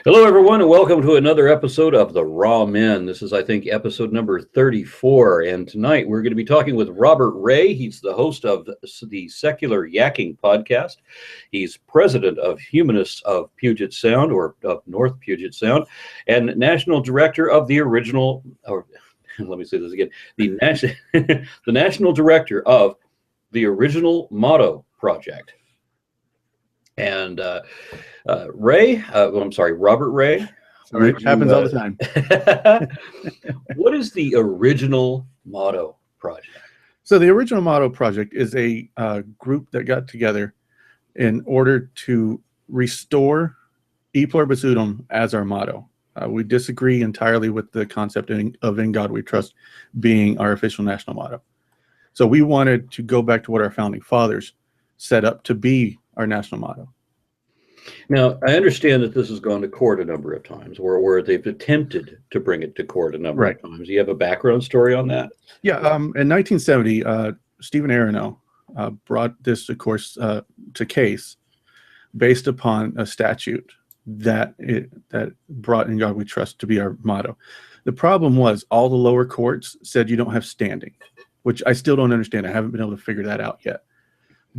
Hello, everyone, and welcome to another episode of The Raw Men. This is, I think, episode number 34. And tonight we're going to be talking with Robert Ray. He's the host of the Secular Yakking podcast. He's president of Humanists of Puget Sound, or of North Puget Sound, and national director of the original, or let me say this again, the national director of the Original Motto Project. And Robert Ray. Sorry, it happens all the time. What is the Original Motto Project? So the Original Motto Project is a group that got together in order to restore E Pluribus Unum as our motto. We disagree entirely with the concept of In God We Trust being our official national motto. So we wanted to go back to what our founding fathers set up to be our national motto. Now, I understand that this has gone to court a number of times, where they've attempted to bring it to court a number of times. Do you have a background story on that? Yeah, in 1970, Stephen Aronow brought this, of course, to case based upon a statute that brought In God We Trust to be our motto. The problem was all the lower courts said you don't have standing, which I still don't understand. I haven't been able to figure that out yet.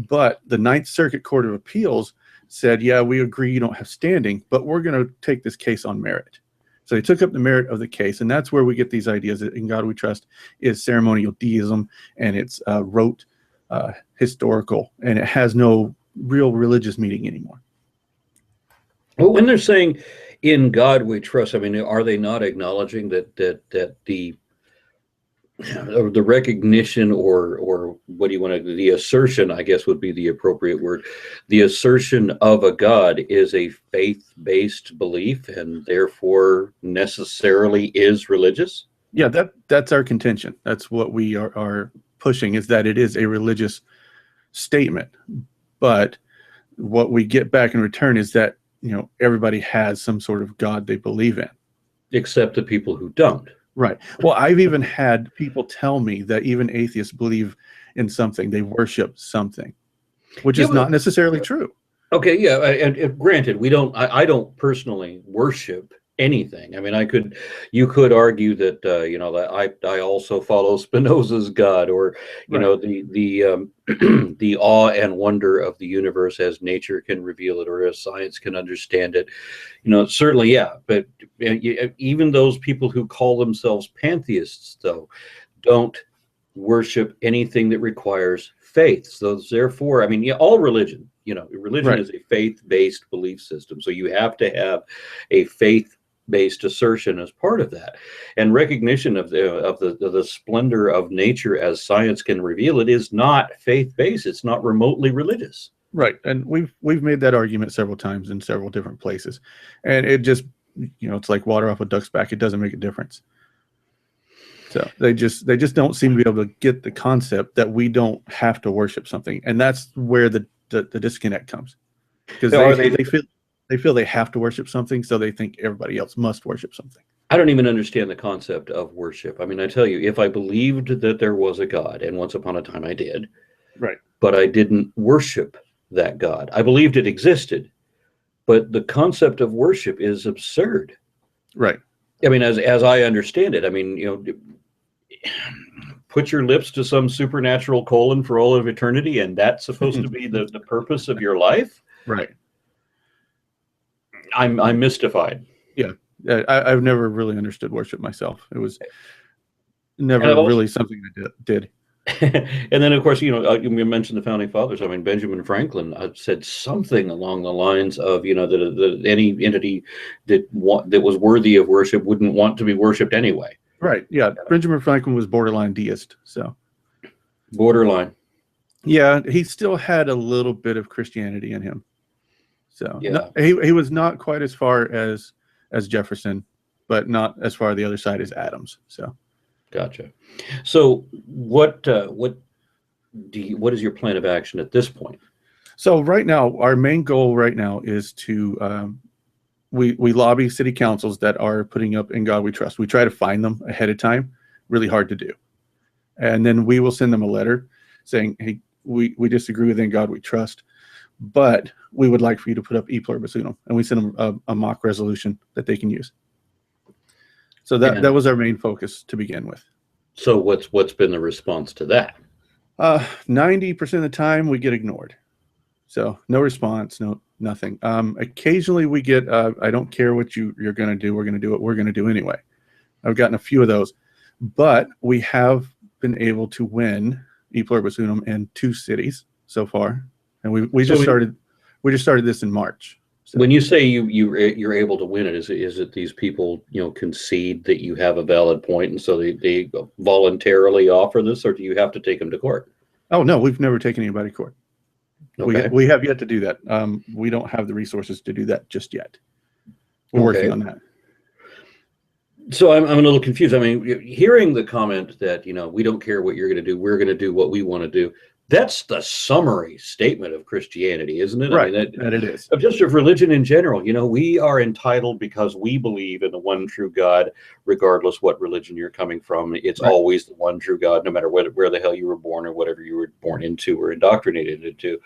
But the Ninth Circuit Court of Appeals said, yeah, we agree you don't have standing, but we're going to take this case on merit. So they took up the merit of the case, and that's where we get these ideas that In God We Trust is ceremonial deism, and it's rote, historical, and it has no real religious meaning anymore. Well, when they're saying In God We Trust, I mean, are they not acknowledging that the recognition or what do you want to, the assertion, I guess would be the appropriate word. The assertion of a God is a faith-based belief and therefore necessarily is religious? Yeah, that's our contention. That's what we are pushing, is that it is a religious statement. But what we get back in return is that, everybody has some sort of God they believe in. Except the people who don't. Right. Well, I've even had people tell me that even atheists believe in something. They worship something, which is not necessarily true. Okay, yeah, and granted, I don't personally worship anything. I mean, you could argue that that I also follow Spinoza's God, or the awe and wonder of the universe as nature can reveal it, or as science can understand it. Certainly, yeah. But even those people who call themselves pantheists, though, don't worship anything that requires faith. So therefore, I mean, all religion. Religion is a faith-based belief system. So you have to have a faith-based assertion as part of that, and recognition of the splendor of nature as science can reveal it is not faith-based. It's not remotely religious. Right, and we've made that argument several times in several different places, and it just it's like water off a duck's back. It doesn't make a difference. So they just don't seem to be able to get the concept that we don't have to worship something, and that's where the disconnect comes, because they feel they have to worship something, so they think everybody else must worship something. I don't even understand the concept of worship. I mean, I tell you, if I believed that there was a God, and once upon a time I did, right, but I didn't worship that God. I believed it existed, but the concept of worship is absurd. Right. I mean, as I understand it, I mean, put your lips to some supernatural colon for all of eternity, and that's supposed to be the purpose of your life? Right. I'm mystified. Yeah. I've never really understood worship myself. It was never really something I did. And then, of course, you mentioned the founding fathers. I mean, Benjamin Franklin said something along the lines of, that any entity that was worthy of worship wouldn't want to be worshipped anyway. Right. Yeah. Benjamin Franklin was borderline deist. So. Borderline. Yeah, he still had a little bit of Christianity in him. So yeah, he was not quite as far as Jefferson, but not as far the other side as Adams. So. Gotcha. So what is your plan of action at this point? So right now, our main goal right now is to we lobby city councils that are putting up In God We Trust. We try to find them ahead of time. Really hard to do. And then we will send them a letter saying, hey, we disagree with In God We Trust. but we would like for you to put up E Pluribus Unum. And we send them a mock resolution that they can use. So that was our main focus to begin with. So what's been the response to that? 90% of the time we get ignored. So no response, nothing. Occasionally we get, I don't care what you're going to do. We're going to do what we're going to do anyway. I've gotten a few of those, but we have been able to win E Pluribus Unum in 2 cities so far. And we just started this in March. So. When you say you're able to win it, is it these people concede that you have a valid point, and so they voluntarily offer this, or do you have to take them to court? Oh no, we've never taken anybody to court. Okay. We have yet to do that. We don't have the resources to do that just yet. We're working on that. So I'm a little confused. I mean, hearing the comment that we don't care what you're going to do, we're going to do what we want to do. That's the summary statement of Christianity, isn't it? Right, I mean, that it is. Just of religion in general. We are entitled because we believe in the one true God, regardless what religion you're coming from. It's always the one true God, no matter where the hell you were born or whatever you were born into or indoctrinated into.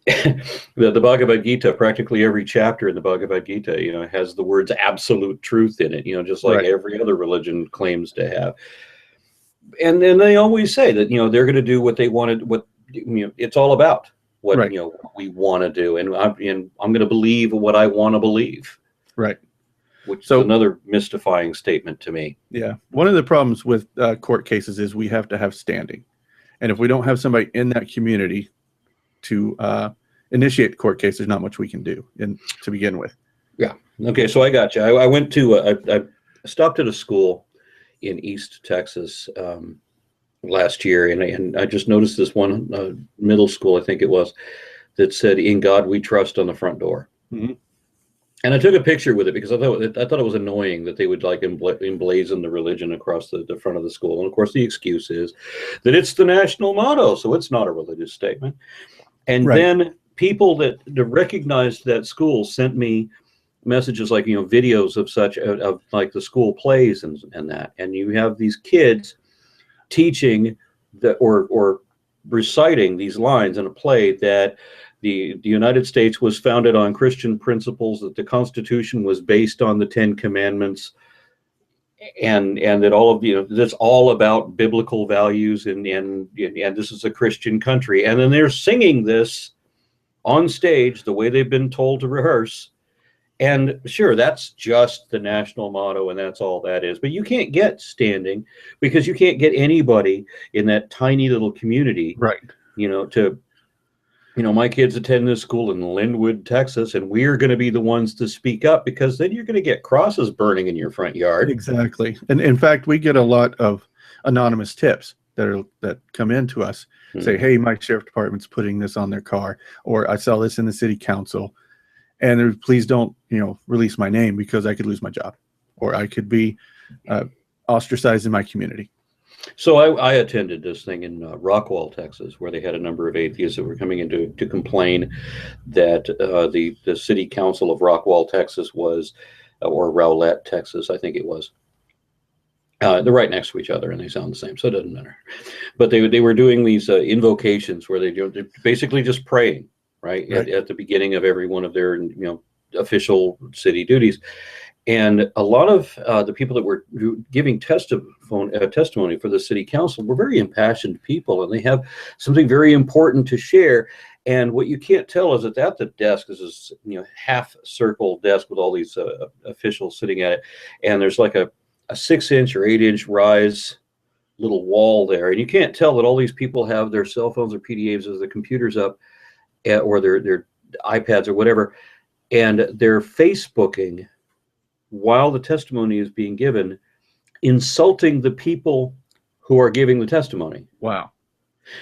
The Bhagavad Gita, practically every chapter in the Bhagavad Gita, has the words absolute truth in it, just like every other religion claims to have. And then they always say that they're going to do what they wanted. What it's all about. What what we want to do, and I'm going to believe what I want to believe. Right. Which is another mystifying statement to me. Yeah. One of the problems with court cases is we have to have standing, and if we don't have somebody in that community to initiate the court case, there's not much we can do to begin with. Yeah. Okay. So I got you. I went to I stopped at a school in East Texas last year, and I just noticed this one middle school, I think it was, that said "In God We Trust" on the front door. Mm-hmm. And I took a picture with it because I thought it was annoying that they would like emblazon the religion across the front of the school. And of course, the excuse is that it's the national motto, so it's not a religious statement. And then people that recognized that school sent me messages like videos of such of like the school plays and that, and you have these kids teaching or reciting these lines in a play that the United States was founded on Christian principles, that the Constitution was based on the 10 Commandments, and that all of that's all about biblical values, and this is a Christian country, and then they're singing this on stage the way they've been told to rehearse. And sure, that's just the national motto, and that's all that is. But you can't get standing because you can't get anybody in that tiny little community, my kids attend this school in Linwood, Texas, and we're going to be the ones to speak up, because then you're going to get crosses burning in your front yard. Exactly. And in fact, we get a lot of anonymous tips that come in to us, say, hey, my sheriff department's putting this on their car, or I saw this in the city council. And please don't, release my name because I could lose my job, or I could be ostracized in my community. So I attended this thing in Rockwall, Texas, where they had a number of atheists that were coming in to complain that the city council of Rockwall, Texas was, or Rowlett, Texas, I think it was. They're right next to each other and they sound the same, so it doesn't matter. But they were doing these invocations where they're basically just praying. Right. At the beginning of every one of their, official city duties. And a lot of the people that were giving testimony for the city council were very impassioned people, and they have something very important to share. And what you can't tell is that at the desk is this, half circle desk with all these officials sitting at it. And there's like a 6-inch or 8-inch rise little wall there. And you can't tell that all these people have their cell phones or PDAs or their computers up, or their iPads or whatever, and they're Facebooking while the testimony is being given, insulting the people who are giving the testimony. Wow.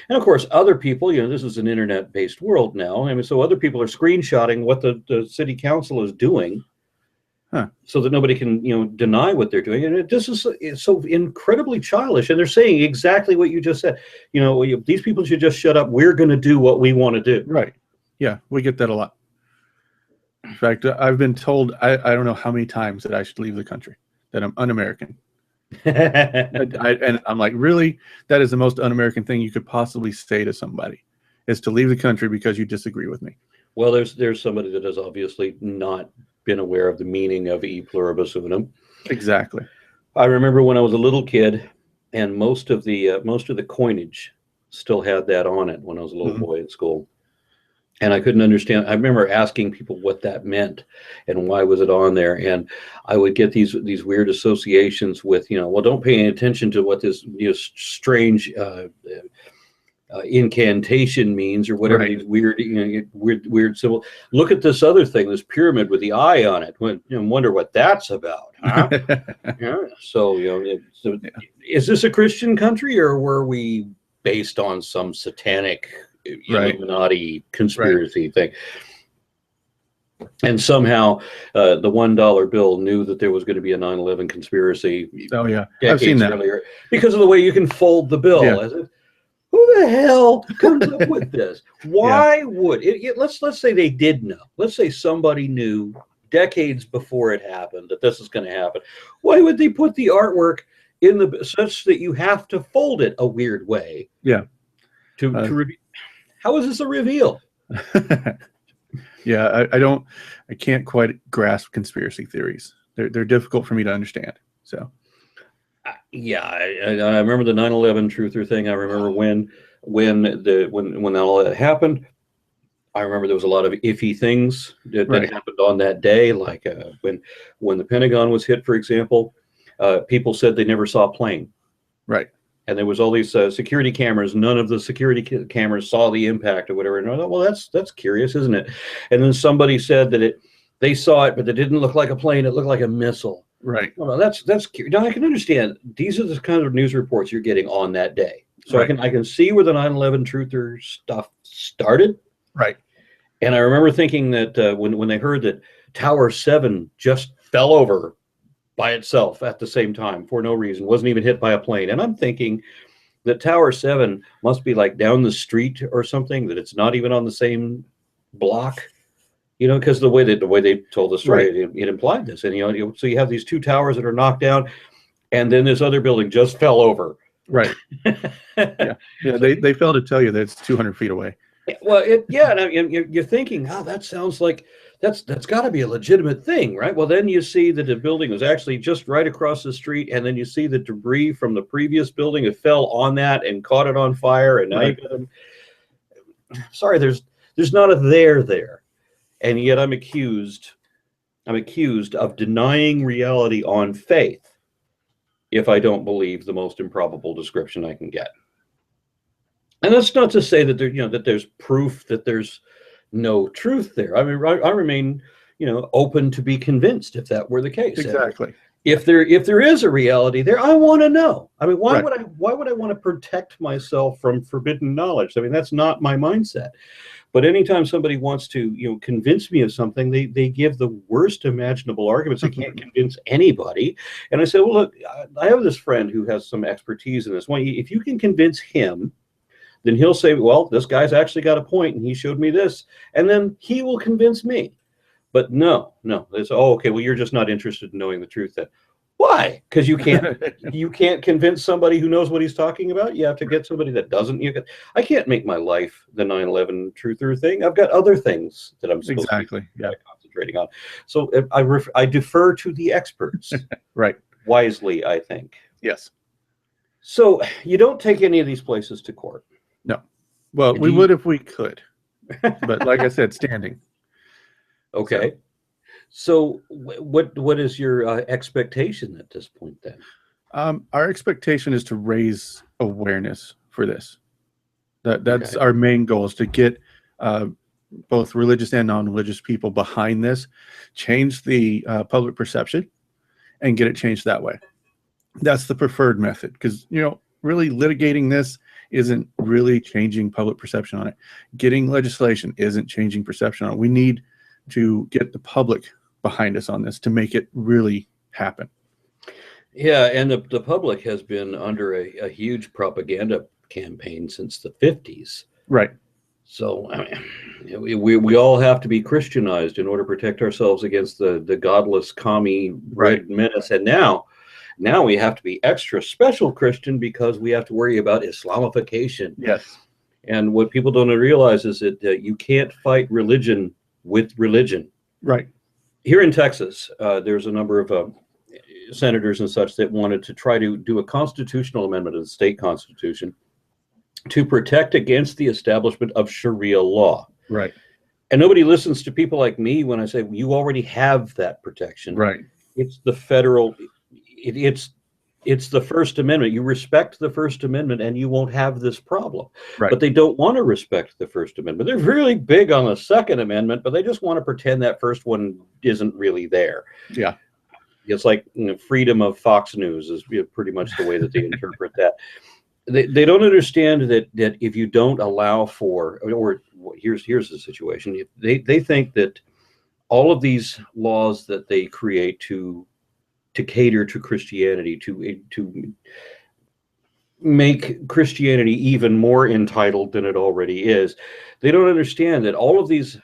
And of course, other people, this is an internet-based world now. I mean, so other people are screenshotting what the city council is doing, so that nobody can, deny what they're doing. And it's so incredibly childish. And they're saying exactly what you just said. These people should just shut up. We're going to do what we want to do. Right. Yeah, we get that a lot. In fact, I've been told, I don't know how many times, that I should leave the country, that I'm un-American. And I'm like, really? That is the most un-American thing you could possibly say to somebody, is to leave the country because you disagree with me. Well, there's somebody that has obviously not been aware of the meaning of E Pluribus Unum. Exactly. I remember when I was a little kid, and most of the coinage still had that on it when I was a little boy at school. And I couldn't understand. I remember asking people what that meant and why was it on there. And I would get these weird associations with, well, don't pay any attention to what this strange incantation means or whatever, these weird, weird symbol. Look at this other thing, this pyramid with the eye on it. Wonder what that's about, huh? Yeah. So, is this a Christian country, or were we based on some satanic Illuminati conspiracy thing? And somehow the $1 bill knew that there was going to be a 9/11 conspiracy. Oh yeah, I've seen that earlier, because of the way you can fold the bill. As if, who the hell comes up with this? Why would it? Let's say they did know. Let's say somebody knew decades before it happened that this is going to happen. Why would they put the artwork in the such that you have to fold it a weird way? Yeah. To reveal. How is this a reveal? Yeah, I can't quite grasp conspiracy theories. They're difficult for me to understand. So. Yeah, I remember the 9/11 truther thing. I remember when all that happened. I remember there was a lot of iffy things that happened on that day, like when the Pentagon was hit, for example. People said they never saw a plane. Right. And there was all these security cameras. None of the security cameras saw the impact or whatever. And I thought, well, that's curious, isn't it? And then somebody said that they saw it, but it didn't look like a plane. It looked like a missile. Right. Well, that's curious. Now I can understand. These are the kind of news reports you're getting on that day. So I can see where the 9/11 truther stuff started. Right. And I remember thinking that when they heard that Tower 7 just fell over by itself at the same time for no reason, wasn't even hit by a plane. And I'm thinking that Tower 7 must be like down the street or something, that it's not even on the same block, because the way they told the story, it implied this. And, so you have these two towers that are knocked down, and then this other building just fell over. Right. Yeah. They failed to tell you that it's 200 feet away. Well, and you're thinking, that sounds like that's got to be a legitimate thing, right? Well, then you see that the building was actually just right across the street, and then you see the debris from the previous building. It fell on that and caught it on fire, and now sorry, there's not a there, and yet I'm accused of denying reality on faith if I don't believe the most improbable description I can get. And that's not to say that that there's proof that there's no truth there. I mean, I remain, open to be convinced if that were the case. Exactly. If there is a reality there, I want to know. I mean, why would I want to protect myself from forbidden knowledge? I mean, that's not my mindset. But anytime somebody wants to, convince me of something, they give the worst imaginable arguments. They can't convince anybody. And I said, well, look, I have this friend who has some expertise in this. Well, if you can convince him, then he'll say, well, this guy's actually got a point, and he showed me this. And then he will convince me. But no. It's, okay, well, you're just not interested in knowing the truth then. Why? Because you can't convince somebody who knows what he's talking about. You have to get somebody that doesn't. I can't make my life the 9/11 truther thing. I've got other things that I'm supposed to be concentrating on. So I defer to the experts. Right. Wisely, I think. Yes. So you don't take any of these places to court. No. Well, we would if we could. But like I said, standing. Okay. So what is your expectation at this point then? Our expectation is to raise awareness for this. That's our main goal, is to get both religious and non-religious people behind this, change the public perception, and get it changed that way. That's the preferred method, because really litigating this isn't really changing public perception on it. Getting legislation isn't changing perception on it. We need to get the public behind us on this to make it really happen. Yeah, and the public has been under a huge propaganda campaign since the 50s. Right. So we all have to be Christianized in order to protect ourselves against the godless commie red menace. And now we have to be extra special Christian because we have to worry about Islamification. Yes. And what people don't realize is that you can't fight religion with religion. Right. Here in Texas, there's a number of senators and such that wanted to try to do a constitutional amendment of the state constitution to protect against the establishment of Sharia law. Right. And nobody listens to people like me when I say, well, you already have that protection. Right. It's the federal, it's the First Amendment. You respect the First Amendment and you won't have this problem. Right. But they don't want to respect the First Amendment. They're really big on the Second Amendment, but they just want to pretend that first one isn't really there. Yeah. It's like, freedom of Fox News is pretty much the way that they interpret that. They don't understand that if you don't allow for, or here's the situation. They think that all of these laws that they create to cater to Christianity, to make Christianity even more entitled than it already is, they don't understand that all of these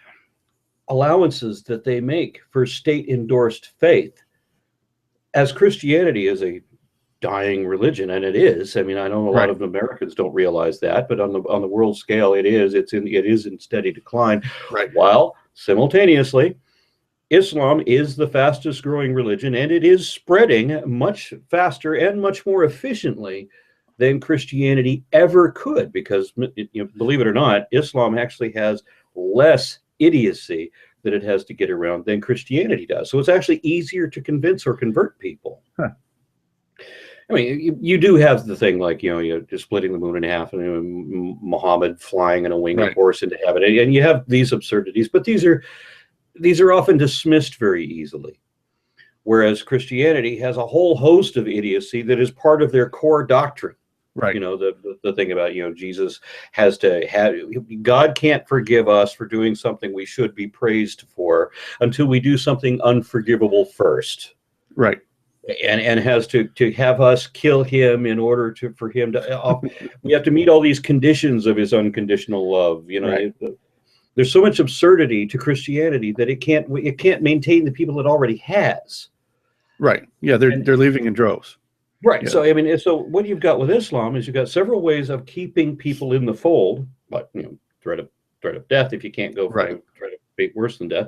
allowances that they make for state-endorsed faith, as Christianity is a dying religion, and it is. I mean, I know a lot of Americans don't realize that, but on the world scale, it is. It is in steady decline. Right. While simultaneously, Islam is the fastest growing religion, and it is spreading much faster and much more efficiently than Christianity ever could, because, believe it or not, Islam actually has less idiocy that it has to get around than Christianity does. So it's actually easier to convince or convert people. Huh. I mean, you do have the thing like, you're just splitting the moon in half, and Muhammad flying in a winged horse into heaven, and you have these absurdities, but these are often dismissed very easily. Whereas Christianity has a whole host of idiocy that is part of their core doctrine. Right. The thing about, Jesus has to have, God can't forgive us for doing something we should be praised for until we do something unforgivable first. Right. And has to have us kill him in order for him to, we have to meet all these conditions of his unconditional love. Right. There's so much absurdity to Christianity that it can't maintain the people it already has. Right. Yeah, they're leaving in droves. Right. Yeah. So I mean, so what you've got with Islam is you've got several ways of keeping people in the fold, but threat of death if you can't go for threat of fate worse than death.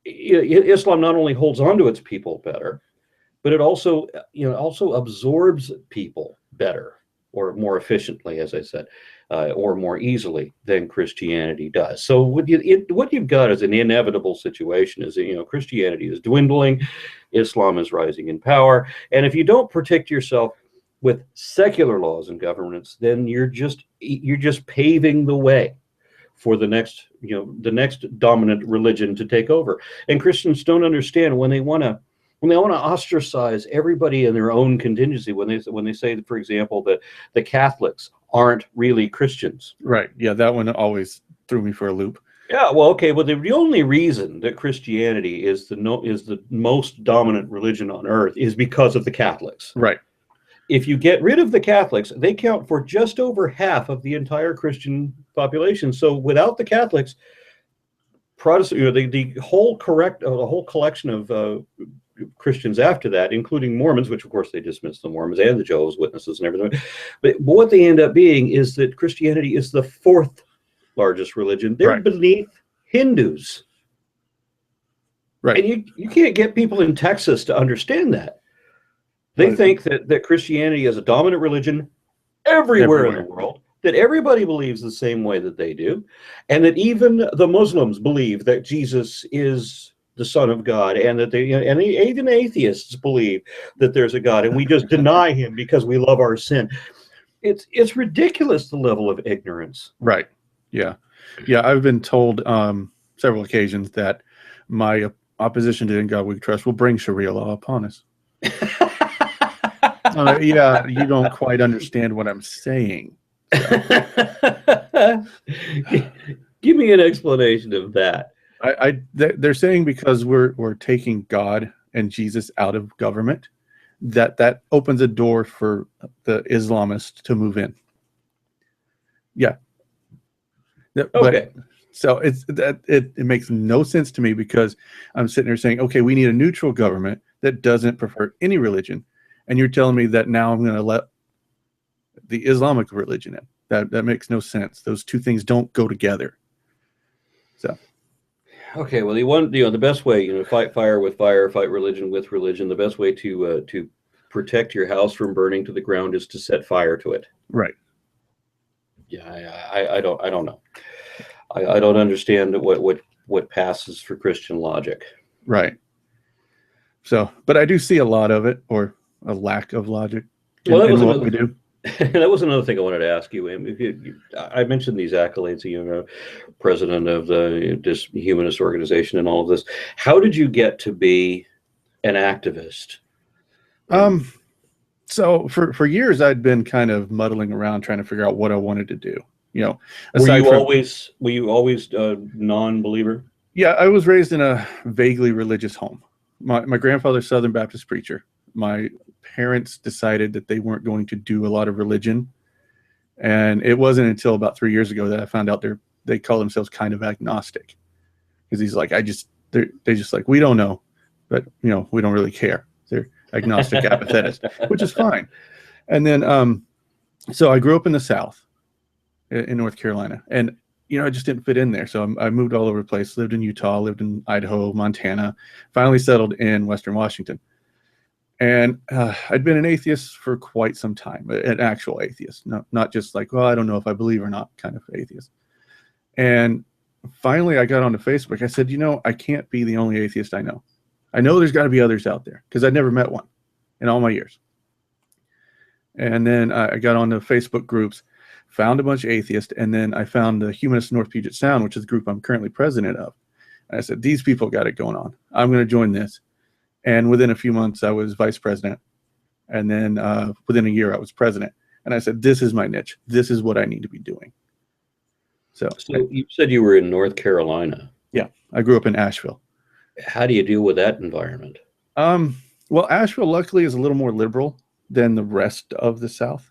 Islam not only holds on to its people better, but it also absorbs people better or more efficiently, as I said, or more easily than Christianity does. So what you've got is an inevitable situation. Is Christianity is dwindling, Islam is rising in power, and if you don't protect yourself with secular laws and governance, then you're just paving the way for the next dominant religion to take over. And Christians don't understand when they want to ostracize everybody in their own contingency, when they say, for example, that the Catholics aren't really Christians. Right. Yeah, that one always threw me for a loop. Yeah. Well, okay. Well, the only reason that Christianity is the most dominant religion on earth is because of the Catholics. Right. If you get rid of the Catholics, they count for just over half of the entire Christian population. So without the Catholics, Protestant, the whole collection of Christians after that, including Mormons, which of course they dismiss the Mormons and the Jehovah's Witnesses and everything. But what they end up being is that Christianity is the fourth largest religion. They're beneath Hindus. Right. And you can't get people in Texas to understand that. They think that Christianity is a dominant religion everywhere in the world, that everybody believes the same way that they do, and that even the Muslims believe that Jesus is the Son of God, and that even atheists believe that there's a God, and we just deny him because we love our sin. It's ridiculous, the level of ignorance. Right. Yeah. Yeah. I've been told several occasions that my opposition to In God We Trust will bring Sharia law upon us. Yeah, you don't quite understand what I'm saying. So. Give me an explanation of that. They're saying because we're taking God and Jesus out of government, that opens a door for the Islamists to move in. Yeah. Okay. So it makes no sense to me, because I'm sitting there saying, okay, we need a neutral government that doesn't prefer any religion, and you're telling me that now I'm going to let the Islamic religion in. That makes no sense. Those two things don't go together. So. Okay, well, the best way, fight fire with fire, fight religion with religion. The best way to protect your house from burning to the ground is to set fire to it. Right. Yeah, I don't know. I don't understand what passes for Christian logic. Right. So, but I do see a lot of it, or a lack of logic in what we do. That was another thing I wanted to ask you. I mentioned these accolades, president of this humanist organization and all of this. How did you get to be an activist? So for years I'd been kind of muddling around trying to figure out what I wanted to do. Were you always a non-believer? Yeah, I was raised in a vaguely religious home. My grandfather's Southern Baptist preacher. My parents decided that they weren't going to do a lot of religion, and it wasn't until about 3 years ago that I found out they call themselves kind of agnostic, because he's like, they just like, we don't know, but we don't really care. They're agnostic apathetics, which is fine. And then so I grew up in the South in North Carolina, and I just didn't fit in there. So I moved all over the place, lived in Utah, lived in Idaho, Montana, finally settled in Western Washington. And I'd been an atheist for quite some time, an actual atheist, not just like, well, I don't know if I believe or not kind of atheist. And finally I got onto Facebook. I said, I can't be the only atheist I know. I know there's got to be others out there, because I'd never met one in all my years. And then I got onto Facebook groups, found a bunch of atheists, and then I found the Humanists of North Puget Sound, which is the group I'm currently president of. And I said, these people got it going on. I'm going to join this. And within a few months, I was vice president. And then within a year, I was president. And I said, this is my niche. This is what I need to be doing. So you said you were in North Carolina. Yeah, I grew up in Asheville. How do you deal with that environment? Well, Asheville, luckily, is a little more liberal than the rest of the South.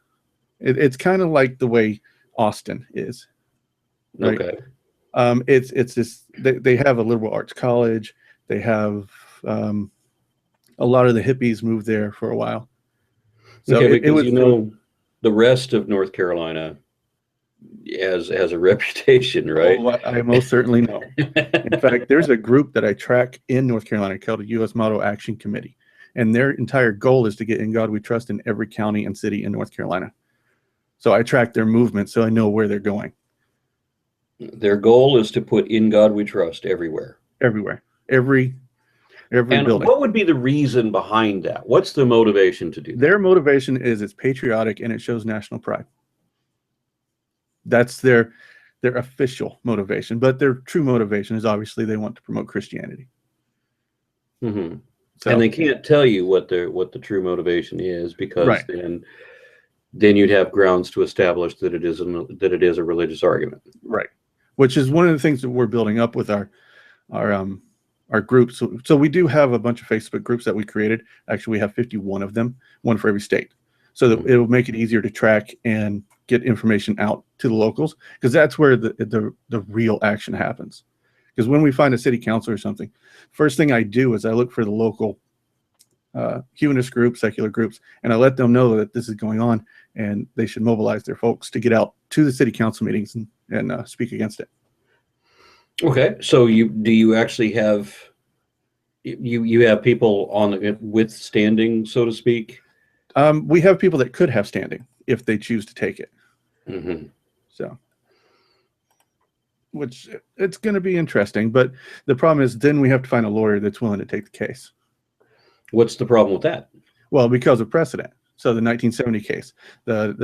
It's kind of like the way Austin is. Right? Okay. It's this. They have a liberal arts college. They have a lot of the hippies moved there for a while. So okay, it was, the rest of North Carolina has a reputation, right? Oh, I most certainly know. In fact, there's a group that I track in North Carolina called the U.S. Model Action Committee, and their entire goal is to get In God We Trust in every county and city in North Carolina. So I track their movement, so I know where they're going. Their goal is to put In God We Trust everywhere. Everywhere. Every and building. What would be the reason behind that? What's the motivation to do that? Their motivation is it's patriotic and it shows national pride. That's their official motivation, but their true motivation is obviously they want to promote Christianity. Mm-hmm. So, and they can't tell you what the true motivation is, because right. then you'd have grounds to establish that it is a religious argument. Right. Which is one of the things that we're building up with our groups. So we do have a bunch of Facebook groups that we created. Actually, we have 51 of them, one for every state, so that it will make it easier to track and get information out to the locals, because that's where the real action happens. Because when we find a city council or something, first thing I do is I look for the local humanist groups, secular groups, and I let them know that this is going on, and they should mobilize their folks to get out to the city council meetings and speak against it. Okay, so do you actually have you have people on with standing, so to speak? We have people that could have standing if they choose to take it. Mm-hmm. So, which it's going to be interesting, but the problem is then we have to find a lawyer that's willing to take the case. What's the problem with that? Well, because of precedent. So the 1970 case, the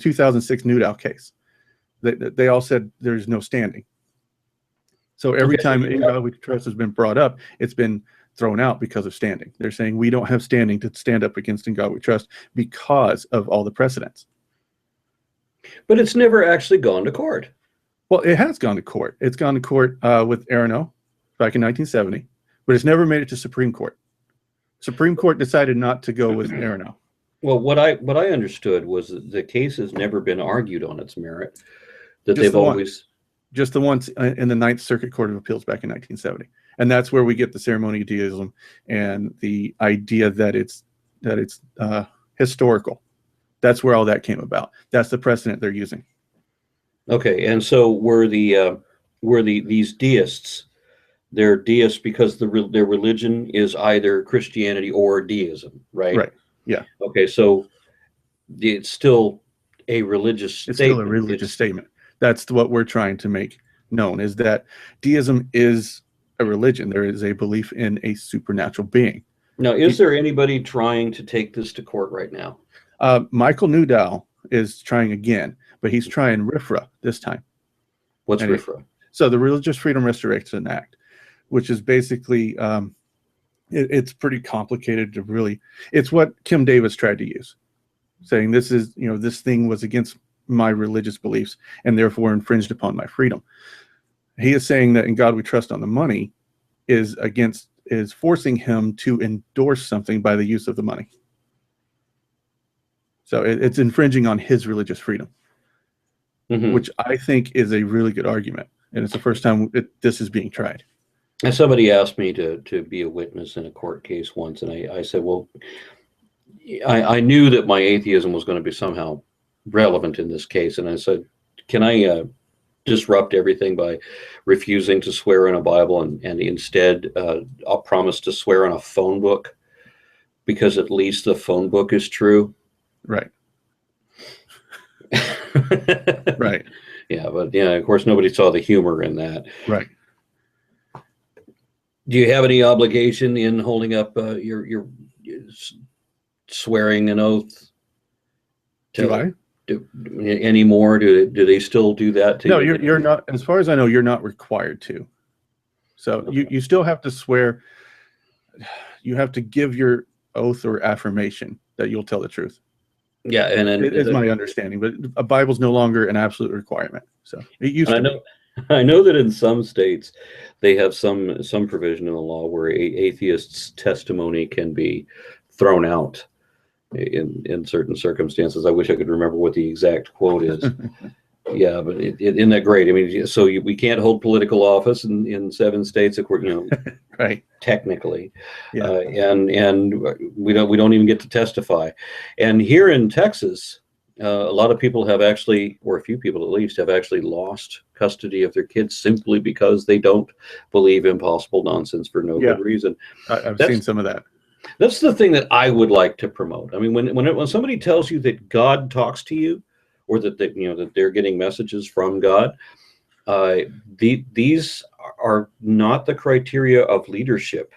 2006 Newdow case, they all said there's no standing. So every time In God We Trust has been brought up, it's been thrown out because of standing. They're saying we don't have standing to stand up against In God We Trust because of all the precedents. But it's never actually gone to court. Well, it has gone to court. It's gone to court with Arano back in 1970, but it's never made it to Supreme Court. Supreme Court decided not to go with Arano. Well, what I understood was that the case has never been argued on its merit. That they've always just the ones in the Ninth Circuit Court of Appeals back in 1970, and that's where we get the ceremony of deism and the idea that it's historical. That's where all that came about. That's the precedent they're using. Okay, and so these deists? They're deists because their religion is either Christianity or deism, right? Right. Yeah. Okay, so it's still a religious statement. It's still a religious statement. That's what we're trying to make known, is that deism is a religion. There is a belief in a supernatural being. Now, is there anybody trying to take this to court right now? Michael Newdow is trying again, but he's trying RFRA this time. What's RFRA? So the Religious Freedom Restoration Act, which is basically, it's pretty complicated to really, it's what Kim Davis tried to use, saying this is, this thing was against my religious beliefs and therefore infringed upon my freedom. He is saying that In God We Trust on the money is forcing him to endorse something by the use of the money. So it's infringing on his religious freedom, which I think is a really good argument. And it's the first time this is being tried. And somebody asked me to be a witness in a court case once, and I said, well, I knew that my atheism was going to be somehow relevant in this case. And I said, can I disrupt everything by refusing to swear in a Bible and instead I'll promise to swear on a phone book, because at least the phone book is true. Right. Right. Yeah, but of course nobody saw the humor in that. Right. Do you have any obligation in holding up your swearing an oath? Do I? Anymore? Do they still do that to you? No, you're not. As far as I know, you're not required to. So okay. You still have to swear. You have to give your oath or affirmation that you'll tell the truth. Yeah, and then it is my understanding, but a Bible's no longer an absolute requirement. So it used to be. I know that in some states they have some provision in the law where atheist's testimony can be thrown out in certain circumstances. I wish I could remember what the exact quote is. Yeah, but isn't that great? I mean, so we can't hold political office in 7 states, right? Technically, yeah. And we don't even get to testify. And here in Texas, a lot of people have actually, or a few people at least, have actually lost custody of their kids simply because they don't believe impossible nonsense for no good reason. I've seen some of that. That's the thing that I would like to promote. I mean, when somebody tells you that God talks to you, or that they're getting messages from God, these are not the criteria of leadership.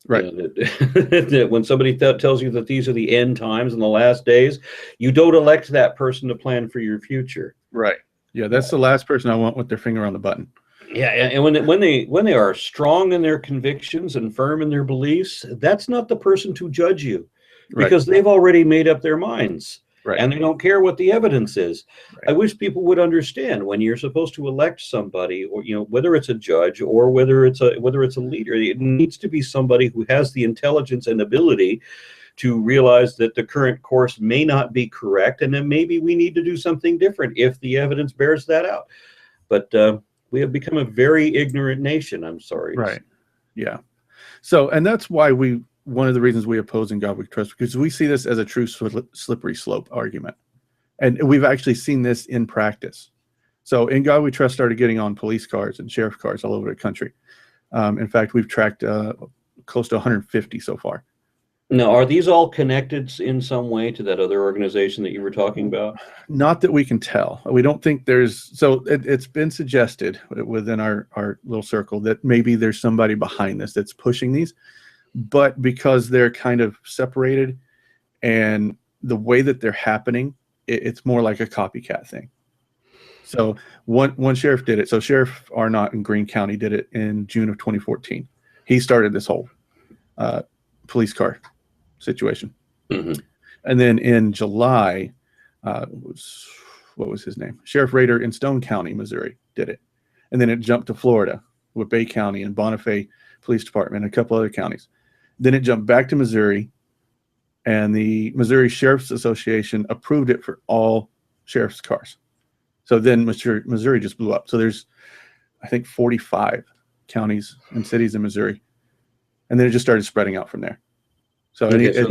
Right. That when somebody tells you that these are the end times and the last days, you don't elect that person to plan for your future. Right. Yeah, that's the last person I want with their finger on the button. Yeah, and when they are strong in their convictions and firm in their beliefs, that's not the person to judge you, because they've already made up their minds. Right. And they don't care what the evidence is. Right. I wish people would understand, when you're supposed to elect somebody, or whether it's a judge or whether it's a leader, it needs to be somebody who has the intelligence and ability to realize that the current course may not be correct, and then maybe we need to do something different if the evidence bears that out. But we have become a very ignorant nation. I'm sorry. Right. Yeah. So, and that's why one of the reasons we oppose In God We Trust, because we see this as a true slippery slope argument. And we've actually seen this in practice. So In God We Trust started getting on police cars and sheriff cars all over the country. In fact, we've tracked close to 150 so far. Now, are these all connected in some way to that other organization that you were talking about? Not that we can tell. We don't think there's, so it's been suggested within our little circle that maybe there's somebody behind this that's pushing these. But because they're kind of separated and the way that they're happening, it's more like a copycat thing. So one sheriff did it. So Sheriff Arnott in Greene County did it in June of 2014. He started this whole police car situation. Mm-hmm. And then in July, what was his name? Sheriff Rader in Stone County, Missouri did it. And then it jumped to Florida with Bay County and Bonifay Police Department and a couple other counties. Then it jumped back to Missouri, and the Missouri Sheriff's Association approved it for all sheriff's cars. So then Missouri just blew up. So there's, I think, 45 counties and cities in Missouri. And then it just started spreading out from there. So, okay, so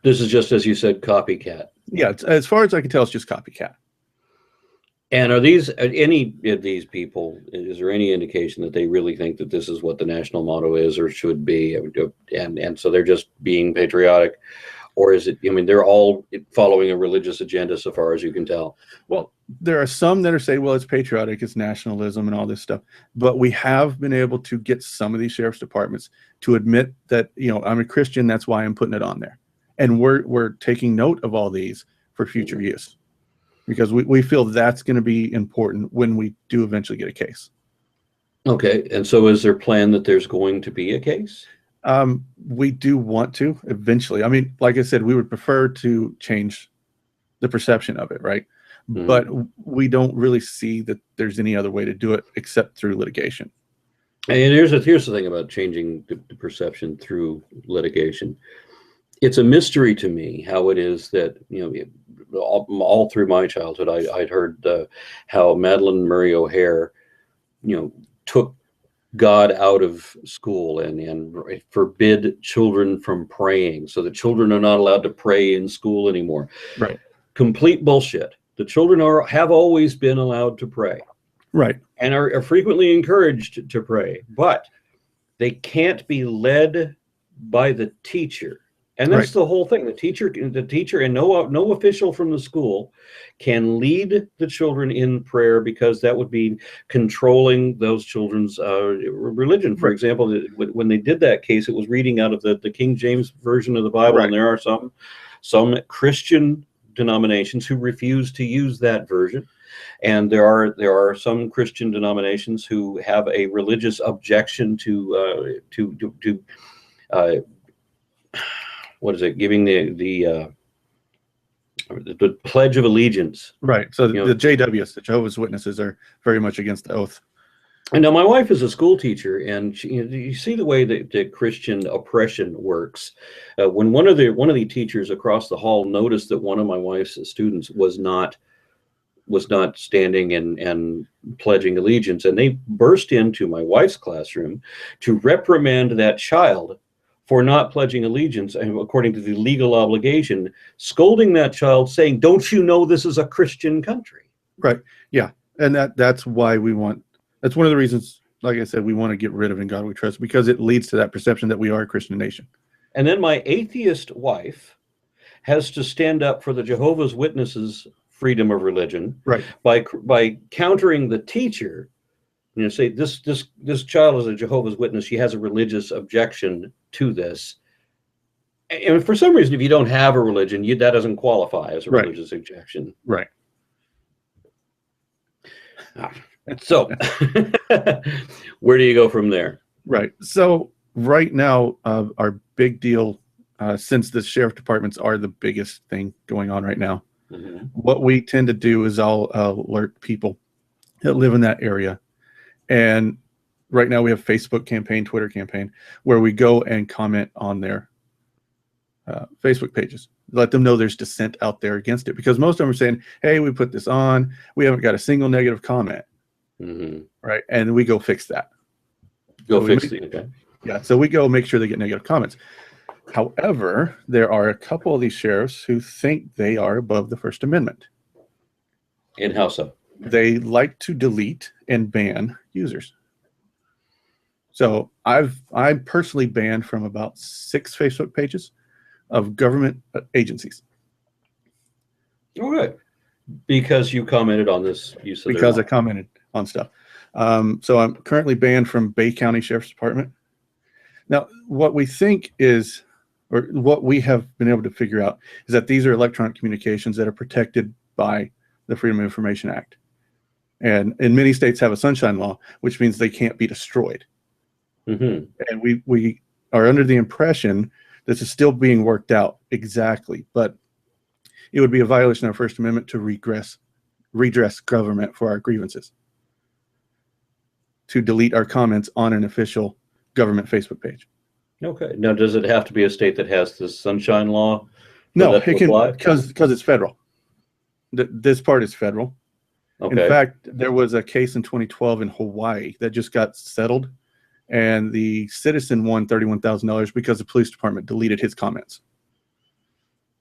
this is just, as you said, copycat. Yeah, as far as I can tell, it's just copycat. And are these any of these people? Is there any indication that they really think that this is what the national motto is or should be, and so they're just being patriotic, or is it? I mean, they're all following a religious agenda, so far as you can tell. Well, there are some that are saying, well, it's patriotic, it's nationalism, and all this stuff. But we have been able to get some of these sheriff's departments to admit that, I'm a Christian, that's why I'm putting it on there, and we're taking note of all these for future use, because we feel that's going to be important when we do eventually get a case. Okay, and so is there plan that there's going to be a case? We do want to eventually. I mean, like I said, we would prefer to change the perception of it, right? Mm-hmm. But we don't really see that there's any other way to do it except through litigation. And here's the thing about changing the perception through litigation. It's a mystery to me how it is that, all through my childhood, I'd heard how Madalyn Murray O'Hair, took God out of school and forbid children from praying, so that children are not allowed to pray in school anymore. Right. Complete bullshit. The children have always been allowed to pray. Right. And are frequently encouraged to pray, but they can't be led by the teacher. And that's right. The whole thing. The teacher and no official from the school can lead the children in prayer, because that would be controlling those children's religion. For example, when they did that case, it was reading out of the King James version of the Bible, right. And there are some Christian denominations who refuse to use that version, and there are some Christian denominations who have a religious objection to what is it? Giving the Pledge of Allegiance. Right. So the JWs, the Jehovah's Witnesses, are very much against the oath. And now my wife is a school teacher, and you see the way that Christian oppression works. When one of the teachers across the hall noticed that one of my wife's students was not standing and pledging allegiance, and they burst into my wife's classroom to reprimand that child for not pledging allegiance, and according to the legal obligation, scolding that child, saying, "Don't you know this is a Christian country?" Right. Yeah. And that's why that's one of the reasons, like I said, we want to get rid of "In God We Trust," because it leads to that perception that we are a Christian nation. And then my atheist wife has to stand up for the Jehovah's Witnesses' freedom of religion, right, by countering the teacher. Say this child is a Jehovah's Witness. She has a religious objection to this. And for some reason, if you don't have a religion, that doesn't qualify as a religious objection. Right. So where do you go from there? Right. So right now, our big deal, since the sheriff departments are the biggest thing going on right now, mm-hmm. What we tend to do is I'll alert people that live in that area. And right now we have Facebook campaign, Twitter campaign, where we go and comment on their Facebook pages. Let them know there's dissent out there against it, because most of them are saying, "Hey, we put this on. We haven't got a single negative comment." Mm-hmm. Right. And we go fix that. Okay. Yeah. So we go make sure they get negative comments. However, there are a couple of these sheriffs who think they are above the First Amendment. And how so? They like to delete and ban users. So I personally banned from about 6 Facebook pages of government agencies. All right. Because you commented on this use of Because I commented on stuff. So I'm currently banned from Bay County Sheriff's Department. Now, what we think is, or what we have been able to figure out, is that these are electronic communications that are protected by the Freedom of Information Act. And in many states have a sunshine law, which means they can't be destroyed. Mm-hmm. And we are under the impression this is still being worked out exactly, but it would be a violation of our First Amendment to redress government for our grievances, to delete our comments on an official government Facebook page. Okay. Now, does it have to be a state that has this sunshine law? No, it can, because it's federal. This part is federal. Okay. In fact, there was a case in 2012 in Hawaii that just got settled, and the citizen won $31,000 because the police department deleted his comments.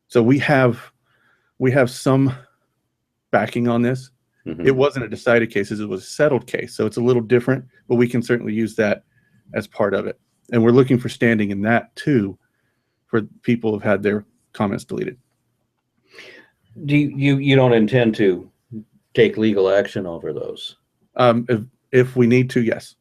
So we have we have some backing on this. Mhm. It wasn't a decided case, it was a settled case. So it's a little different, but we can certainly use that as part of it. And we're looking for standing in that too for people who've had their comments deleted. Do you don't intend to take legal action over those? If we need to, yes.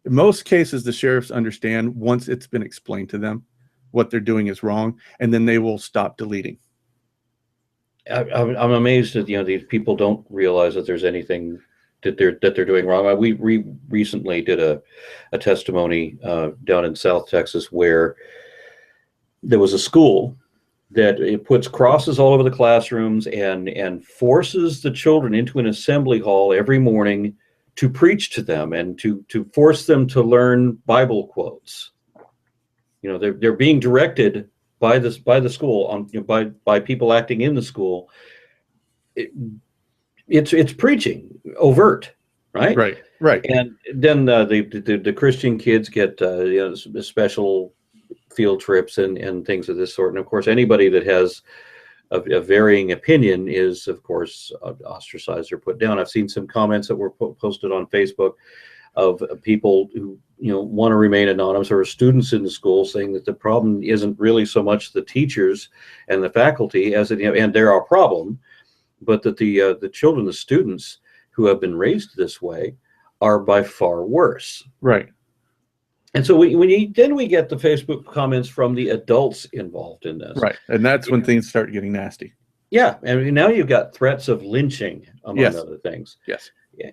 In most cases, the sheriffs understand once it's been explained to them what they're doing is wrong, and then they will stop deleting. I'm amazed that these people don't realize that there's anything that they're doing wrong. We recently did a testimony down in South Texas where there was a school that it puts crosses all over the classrooms and forces the children into an assembly hall every morning to preach to them and to force them to learn Bible quotes. They're being directed by the school on by people acting in the school. It's preaching overt, right? Right. And then the Christian kids get special field trips and things of this sort. And of course, anybody that has a varying opinion is, of course, ostracized or put down. I've seen some comments that were posted on Facebook of people who want to remain anonymous, or students in the school, saying that the problem isn't really so much the teachers and the faculty as it, and they're our problem, but that the children, the students who have been raised this way, are by far worse. Right. And so we get the Facebook comments from the adults involved in this. Right. And that's when things start getting nasty. Yeah. And now you've got threats of lynching, among other things. Yes.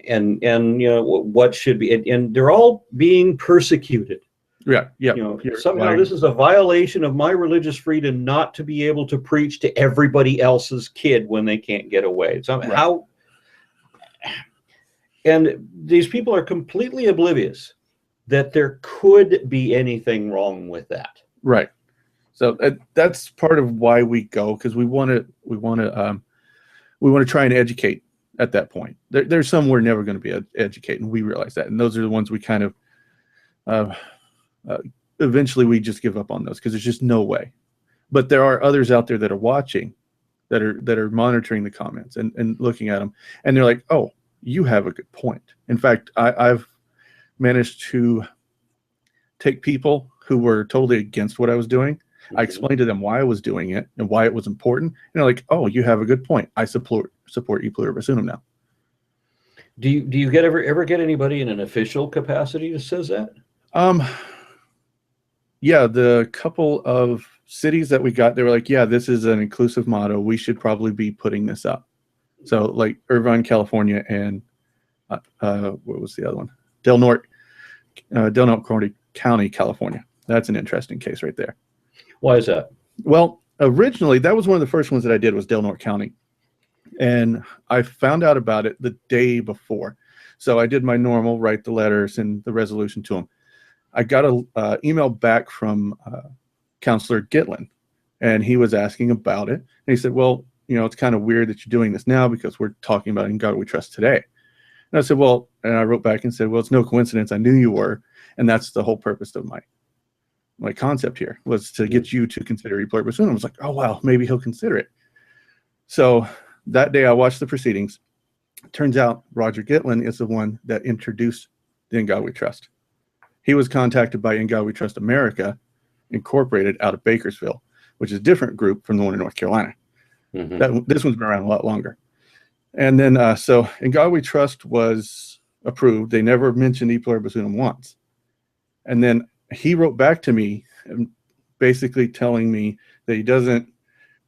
And what should be, and they're all being persecuted. Yeah. Yeah. Somehow this is a violation of my religious freedom not to be able to preach to everybody else's kid when they can't get away. Somehow, and these people are completely oblivious that there could be anything wrong with that. Right. So that's part of why we go, because we want to try and educate at that point. There's some we're never going to be educating. We realize that, and those are the ones we kind of eventually we just give up on those because there's just no way. But there are others out there that are watching, that are monitoring the comments and looking at them, and they're like, "Oh, you have a good point." In fact, I've managed to take people who were totally against what I was doing. I explained to them why I was doing it and why it was important. And they're like, "Oh, you have a good point. I support E Pluribus Unum now." Do you ever get anybody in an official capacity that says that? Yeah, the couple of cities that we got, they were like, "Yeah, this is an inclusive motto. We should probably be putting this up." So like Irvine, California, and what was the other one? Del Norte County, California. That's an interesting case right there. Why is that? Well, originally, that was one of the first ones that I did, was Del Norte County. And I found out about it the day before. So I did my normal, write the letter, send the resolution to them. I got an email back from Counselor Gitlin, and he was asking about it. And he said, "Well, it's kind of weird that you're doing this now because we're talking about In God We Trust today." And I said, "Well," and I wrote back and said, "Well, it's no coincidence. I knew you were. And that's the whole purpose of my concept here, was to get you to consider E Pluribus Unum." I was like, "Oh, wow, maybe he'll consider it." So that day I watched the proceedings. Turns out Roger Gitlin is the one that introduced the In God We Trust. He was contacted by In God We Trust America, Incorporated, out of Bakersville, which is a different group from the one in North Carolina. This one's been around a lot longer. And then, so In God We Trust was approved. They never mentioned E Pluribus Unum once. And then he wrote back to me, basically telling me that he doesn't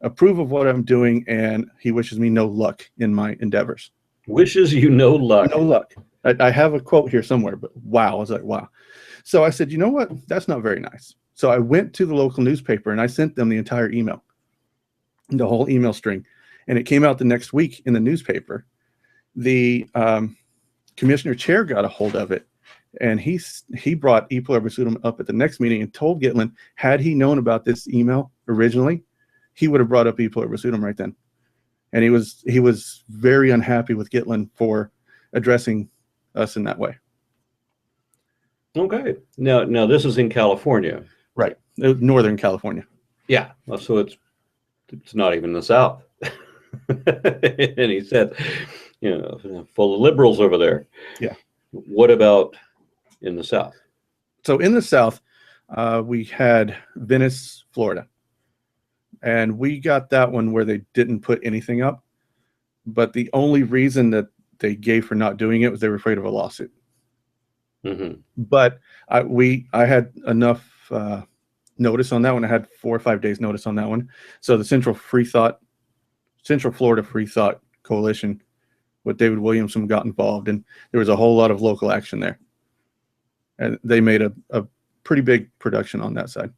approve of what I'm doing, and he wishes me no luck in my endeavors. Wishes you no luck. No luck. I have a quote here somewhere, but wow. I was like, wow. So I said, "You know what? That's not very nice." So I went to the local newspaper and I sent them the entire email, the whole email string. And it came out the next week in the newspaper. The commissioner chair got a hold of it, and he brought E Pluribus Unum up at the next meeting and told Gitlin, had he known about this email originally, he would have brought up E Pluribus Unum right then. And he was very unhappy with Gitlin for addressing us in that way. Okay. Now this is in California. Right. Northern California. Yeah. So it's not even the South. And he said, you know, full of liberals over there. Yeah. What about in the South? So in the South, we had Venice, Florida. And we got that one where they didn't put anything up. But the only reason that they gave for not doing it was they were afraid of a lawsuit. Mm-hmm. But I had enough notice on that one. I had 4 or 5 days notice on that one. So the Central Florida Free Thought Coalition with David Williamson got involved, and there was a whole lot of local action there. And they made a pretty big production on that side.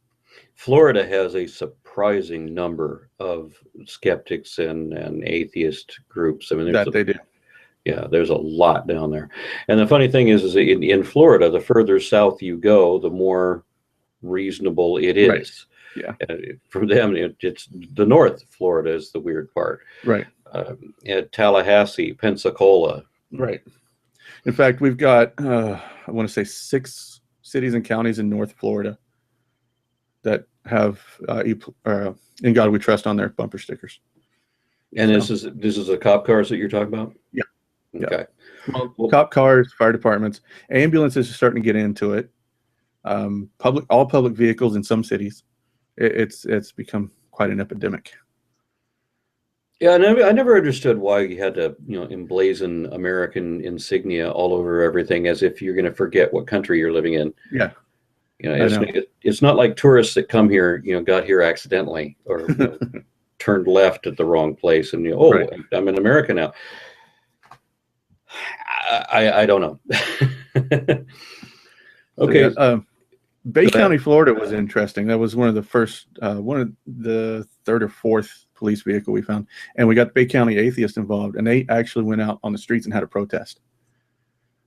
Florida has a surprising number of skeptics and atheist groups. I mean, They do. Yeah, there's a lot down there. And the funny thing is in Florida, the further south you go, the more reasonable it is. Right. Yeah. For them, it's the north Florida is the weird part. Right. Tallahassee, Pensacola. Right. In fact, we've got, I want to say 6 cities and counties in North Florida that have In God We Trust on their bumper stickers. And this is the cop cars that you're talking about? Yeah. Okay. Well, cop cars, fire departments, ambulances are starting to get into it. All public vehicles in some cities. It's become quite an epidemic. Yeah, I never understood why you had to, emblazon American insignia all over everything, as if you're going to forget what country you're living in. Yeah. It's not like tourists that come here, got here accidentally or turned left at the wrong place and right. I'm in America now. I don't know. Okay. So, Bay County, Florida was interesting. That was one of the first, one of the 3rd or 4th police vehicle we found. And we got Bay County atheists involved, and they actually went out on the streets and had a protest.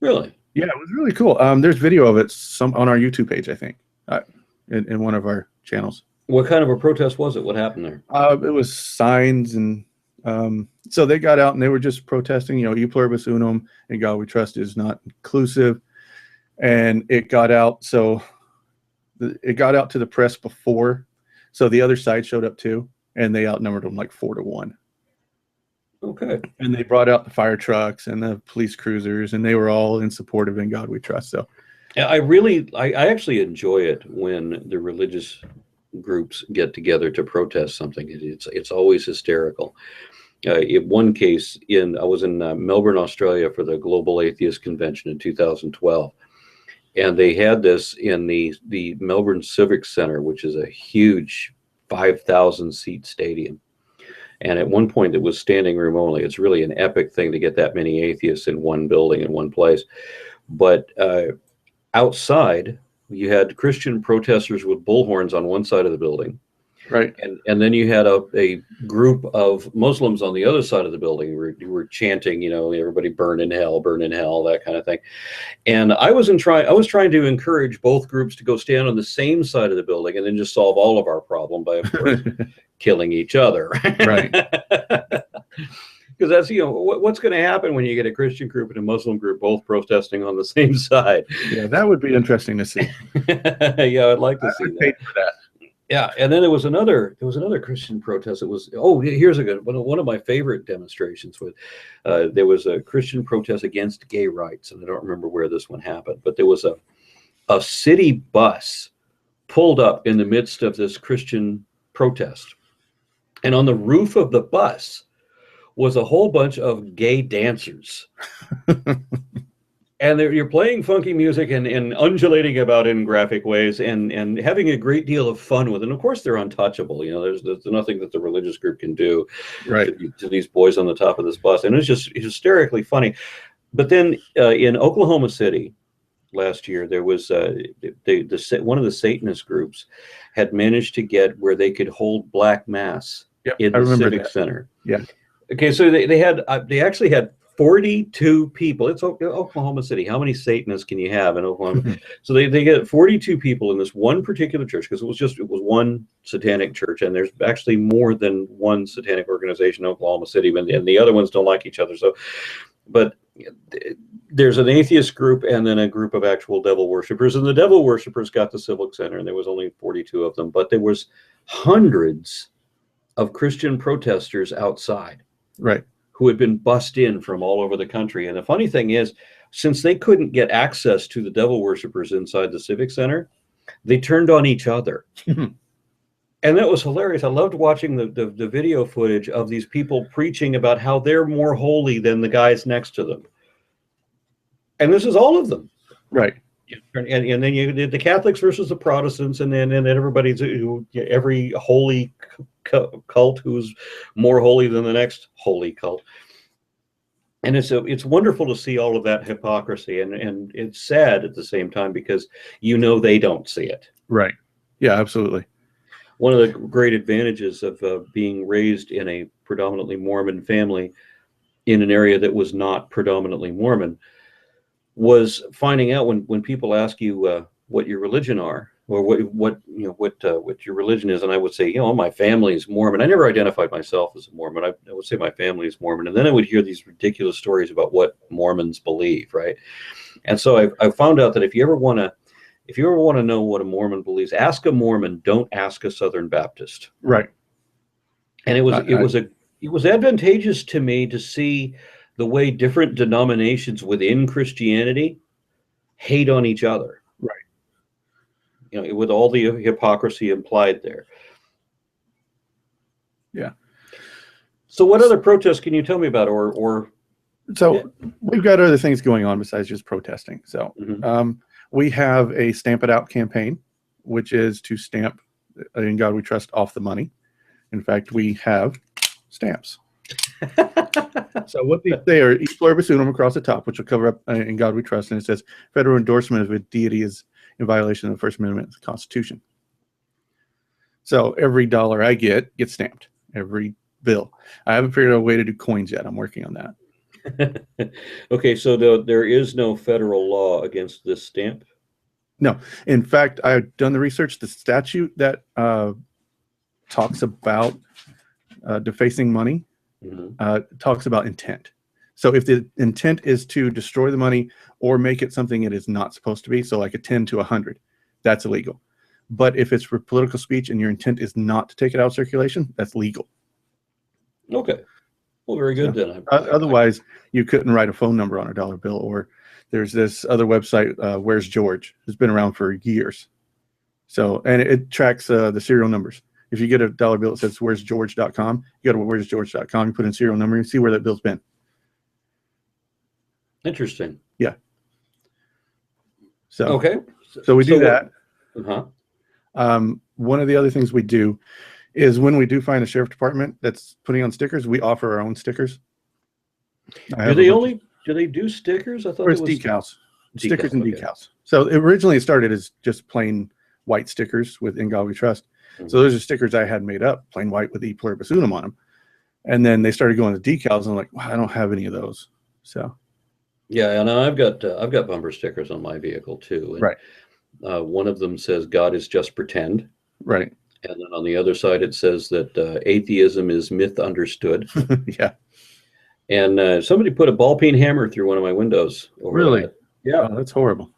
Really? Yeah, it was really cool. There's video of it on our YouTube page, I think, in one of our channels. What kind of a protest was it? What happened there? It was signs, and so they got out and they were just protesting, E Pluribus Unum, and God We Trust is not inclusive. And it got out. So it got out to the press before. So the other side showed up too, and they outnumbered them like 4-1. Okay. And they brought out the fire trucks and the police cruisers, and they were all in support of In God We Trust. So I actually enjoy it when the religious groups get together to protest something. It's always hysterical. In one case, I was in Melbourne, Australia for the Global Atheist Convention in 2012. And they had this in the Melbourne Civic Center, which is a huge 5,000 seat stadium. And at one point it was standing room only. It's really an epic thing to get that many atheists in one building in one place. But outside, you had Christian protesters with bullhorns on one side of the building. Right. And then you had a group of Muslims on the other side of the building who were chanting, everybody burn in hell, that kind of thing. And I was trying to encourage both groups to go stand on the same side of the building and then just solve all of our problem by, of course, killing each other. Right. Because that's, what's going to happen when you get a Christian group and a Muslim group both protesting on the same side? Yeah, that would be interesting to see. Yeah, I'd like to see that. For that. Yeah, and then there was another Christian protest. It was here's a good one of my favorite demonstrations. There was a Christian protest against gay rights, and I don't remember where this one happened, but there was a city bus pulled up in the midst of this Christian protest, and on the roof of the bus was a whole bunch of gay dancers. And you're playing funky music and undulating about in graphic ways and having a great deal of fun with it. And of course, they're untouchable. There's nothing that the religious group can do to these boys on the top of this bus. And it's just hysterically funny. But then in Oklahoma City last year, there was one of the Satanist groups had managed to get where they could hold black mass in the Civic Center. Yeah. Okay, so they actually had 42 people. It's Oklahoma City. How many Satanists can you have in Oklahoma? So they get 42 people in this one particular church, because it was one satanic church, and there's actually more than one satanic organization in Oklahoma City, and the other ones don't like each other. So, but there's an atheist group and then a group of actual devil worshipers, and the devil worshipers got the Civic Center, and there was only 42 of them, but there was hundreds of Christian protesters outside. Right. who had been bussed in from all over the country. And the funny thing is, since they couldn't get access to the devil worshippers inside the Civic Center, they turned on each other. And that was hilarious. I loved watching the video footage of these people preaching about how they're more holy than the guys next to them. And this is all of them. Right. And then you did the Catholics versus the Protestants, and then everybody's every holy cult who's more holy than the next holy cult. And it's wonderful to see all of that hypocrisy, and it's sad at the same time because they don't see it. Right. Yeah, absolutely. One of the great advantages of being raised in a predominantly Mormon family in an area that was not predominantly Mormon was finding out when people ask you what your religion are, or what your religion is, and I would say, my family is Mormon. I never identified myself as a Mormon. I would say my family is Mormon, and then I would hear these ridiculous stories about what Mormons believe, right? And so I found out that if you ever want to know what a Mormon believes, ask a Mormon. Don't ask a Southern Baptist. Right. And it was advantageous to me to see the way different denominations within Christianity hate on each other. Right. With all the hypocrisy implied there. Yeah. So what other protests can you tell me about? We've got other things going on besides just protesting. So we have a Stamp It Out campaign, which is to stamp In God We Trust off the money. In fact, we have stamps. So what they say are E Pluribus Unum across the top, which will cover up In God We Trust, and it says federal endorsement of a deity is in violation of the First Amendment of the Constitution. So every dollar I get gets stamped, every bill. I haven't figured out a way to do coins yet. I'm working on that. Okay, so there is no federal law against this stamp? No. In fact, I've done the research. The statute that talks about defacing money talks about intent. So if the intent is to destroy the money or make it something it is not supposed to be, so like a 10 to 100, that's illegal. But if it's for political speech and your intent is not to take it out of circulation, that's legal. Okay. Well, very good then. Otherwise, you couldn't write a phone number on a dollar bill. Or there's this other website, Where's George? It's been around for years. So, and it tracks the serial numbers. If you get a dollar bill that says Where's George.com, you go to Where's George.com, you put in serial number, and see where that bill's been. Interesting. Yeah. So okay. So we do that. Uh-huh. One of the other things we do is when we do find a sheriff department that's putting on stickers, we offer our own stickers. Do they do stickers? I thought it was decals. Stickers and decals. So originally it started as just plain white stickers with In God We Trust. So those are stickers I had made up, plain white with E Pluribus Unum on them. And then they started going to decals, and I'm like, wow, I don't have any of those. So yeah, and I've got bumper stickers on my vehicle too. And, right. One of them says God is just pretend. Right. And then on the other side it says that atheism is myth understood. Yeah. And somebody put a ball peen hammer through one of my windows. Really? That. Yeah. Oh, that's horrible.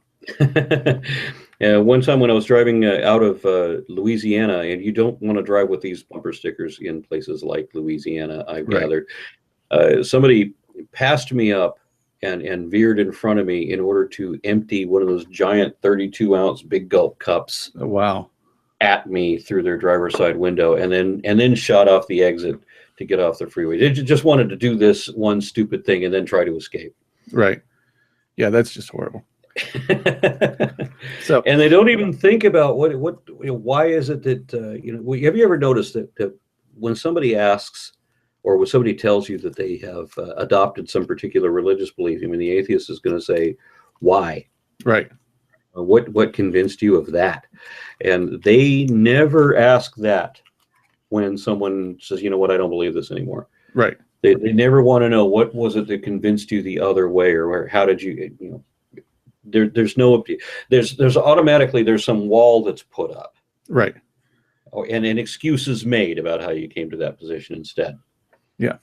One time when I was driving out of Louisiana, and you don't want to drive with these bumper stickers in places like Louisiana, I've gathered. Somebody passed me up and veered in front of me in order to empty one of those giant 32-ounce big gulp cups. Oh, wow. At me through their driver's side window, and then shot off the exit to get off the freeway. They just wanted to do this one stupid thing and then try to escape. Right. Yeah, that's just horrible. So, and they don't even think about why is it that have you ever noticed that when somebody asks, or when somebody tells you that they have adopted some particular religious belief, I mean, the atheist is going to say, why? Right. What convinced you of that? And they never ask that when someone says, you know what, I don't believe this anymore. Right. They never want to know what was it that convinced you the other way, or how did you there's automatically there's some wall that's put up. Right. And an excuse is made about how you came to that position instead. Yeah.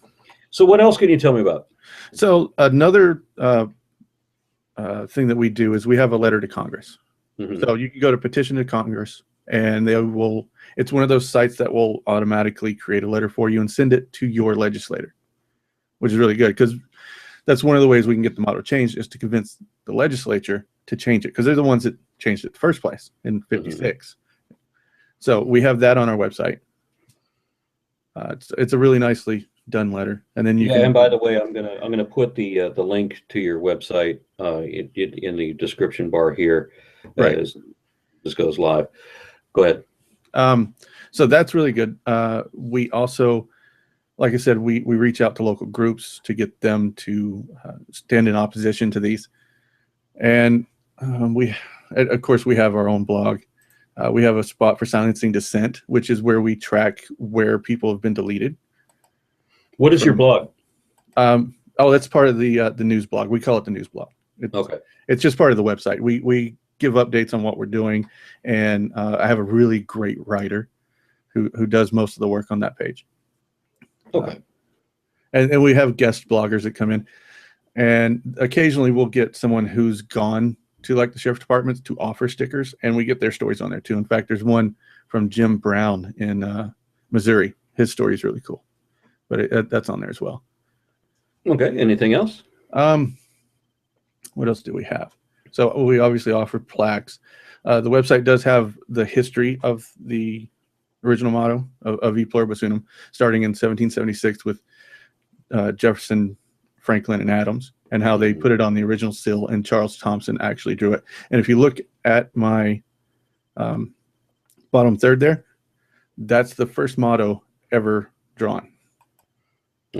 So what else can you tell me about? So another thing that we do is we have a letter to Congress. So you can go to Petition to Congress, and it's one of those sites that will automatically create a letter for you and send it to your legislator. which is really good because that's one of the ways we can get the motto changed is to convince the legislature to change it because they're the ones that changed it in the first place in '56. So we have that on our website. It's a really nicely done letter, and then you can. And by the way, I'm gonna put the link to your website in the description bar here as this goes live. Go ahead. So that's really good. We also, like I said, we reach out to local groups to get them to stand in opposition to these, and of course, we have our own blog. We have a spot for silencing dissent, which is where we track where people have been deleted. What is your blog? That's part of the news blog. We call it the news blog. It's just part of the website. We give updates on what we're doing, and I have a really great writer who does most of the work on that page. And we have guest bloggers that come in, and occasionally we'll get someone who's gone to like the sheriff's departments to offer stickers, and we get their stories on there too. In fact, there's one from Jim Brown in Missouri. His story is really cool, but that's on there as well. Okay. Anything else? What else do we have? So we obviously offer plaques. The website does have the history of the original motto of E Pluribus Unum, starting in 1776 with Jefferson, Franklin, and Adams, and how they put it on the original seal, and Charles Thompson actually drew it. And if you look at my bottom third there, that's the first motto ever drawn.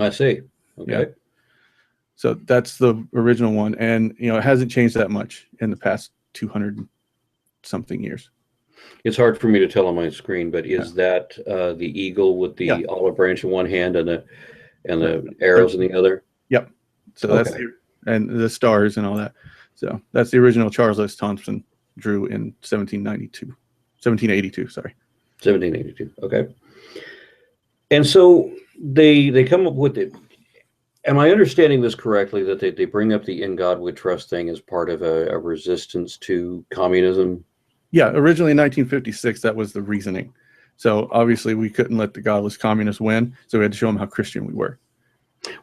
I see. Okay. Yeah. So that's the original one, and it hasn't changed that much in the past 200 something years. It's hard for me to tell on my screen, but is that the eagle with the olive branch in one hand and the arrows in the other? Yep. So that's and the stars and all that. So that's the original Charles S. Thompson drew in 1782. Sorry. 1782. Okay. And so they come up with it. Am I understanding this correctly, that they bring up the "In God We Trust" thing as part of a resistance to communism? Yeah, originally in 1956, that was the reasoning. So obviously we couldn't let the godless communists win, so we had to show them how Christian we were.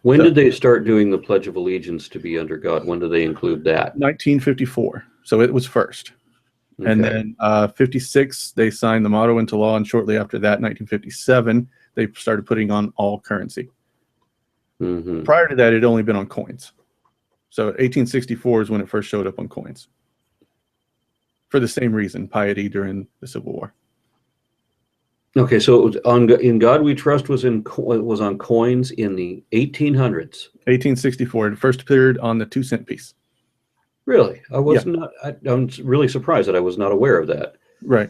When did they start doing the Pledge of Allegiance to be under God? When did they include that? 1954. So it was first. Okay. And then 56, they signed the motto into law, and shortly after that, 1957, they started putting on all currency. Prior to that, it had only been on coins. So 1864 is when it first showed up on coins. For the same reason, piety during the Civil War. Okay, so it was "In God We Trust" was on coins in the 1800s. 1864. It first appeared on the 2-cent piece. Really? I'm really surprised that I was not aware of that. Right.